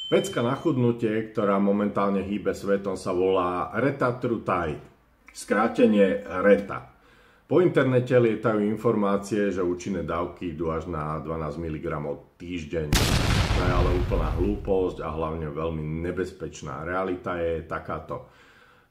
Pecka na chudnutie, ktorá momentálne hýbe svetom, sa volá Retatrutide, skrátenie RETA. Po internete lietajú informácie, že účinné dávky idú až na 12 mg týždeň. To je ale úplná hlúposť a hlavne veľmi nebezpečná. Realita je takáto.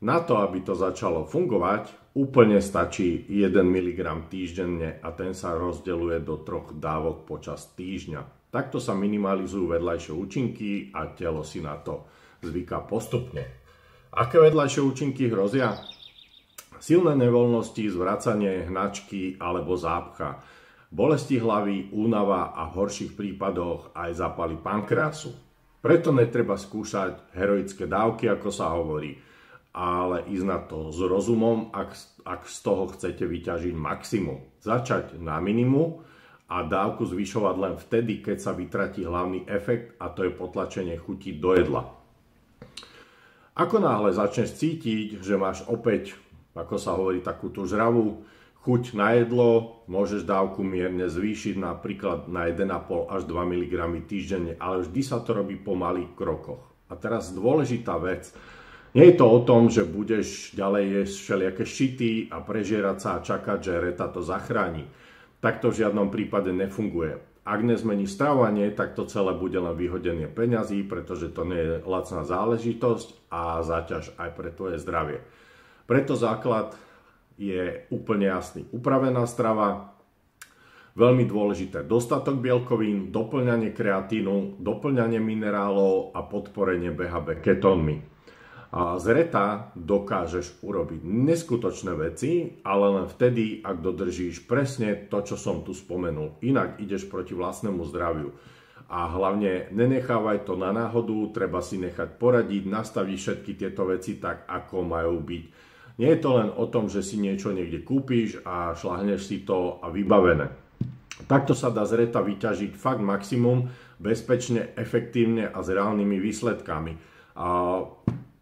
Na to, aby to začalo fungovať, úplne stačí 1 mg týždenne a ten sa rozdeľuje do 3 dávok počas týždňa. Takto sa minimalizujú vedľajšie účinky a telo si na to zvyká postupne. Aké vedľajšie účinky hrozia? Silné nevoľnosti, zvracanie, hnačky alebo zápcha, bolesti hlavy, únava a v horších prípadoch aj zápaly pankreasu. Preto netreba skúšať heroické dávky, ako sa hovorí, ale ísť na to s rozumom, ak z toho chcete vyťažiť maximum. Začať na minimum a dávku zvyšovať len vtedy, keď sa vytratí hlavný efekt, a to je potlačenie chuti do jedla. Ako náhle začneš cítiť, že máš opäť, ako sa hovorí, takú tú žravú chuť na jedlo, môžeš dávku mierne zvýšiť napríklad na 1,5 až 2 mg týždenne, ale vždy sa to robí po malých krokoch. A teraz dôležitá vec. Nie je to o tom, že budeš ďalej jesť všelijaké šity a prežierať sa a čakať, že RETA to zachráni. Tak to v žiadnom prípade nefunguje. Ak nezmeníš stravovanie, tak to celé bude len vyhodenie peňazí, pretože to nie je lacná záležitosť a záťaž aj pre tvoje zdravie. Preto základ je úplne jasný. Upravená strava, veľmi dôležité dostatok bielkovín, doplňanie kreatínu, doplňanie minerálov a podporenie BHB ketónmi. A z RETA dokážeš urobiť neskutočné veci, ale len vtedy, ak dodržíš presne to, čo som tu spomenul. Inak ideš proti vlastnému zdraviu. A hlavne nenechávaj to na náhodu, treba si nechať poradiť, nastaviť všetky tieto veci tak, ako majú byť. Nie je to len o tom, že si niečo niekde kúpiš a šľahneš si to a vybavené. Takto sa dá z RETA vyťažiť fakt maximum, bezpečne, efektívne a s reálnymi výsledkami.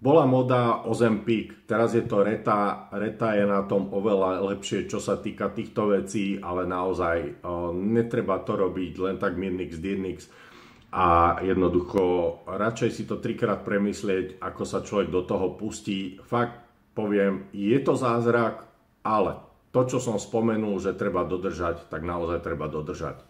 Bola moda Ozempic, teraz je to RETA. RETA je na tom oveľa lepšie, čo sa týka týchto vecí, ale naozaj netreba to robiť len tak mirnix, dirnix a jednoducho radšej si to 3-krát premyslieť, ako sa človek do toho pustí. Fakt poviem, je to zázrak, ale to, čo som spomenul, že treba dodržať, tak naozaj treba dodržať.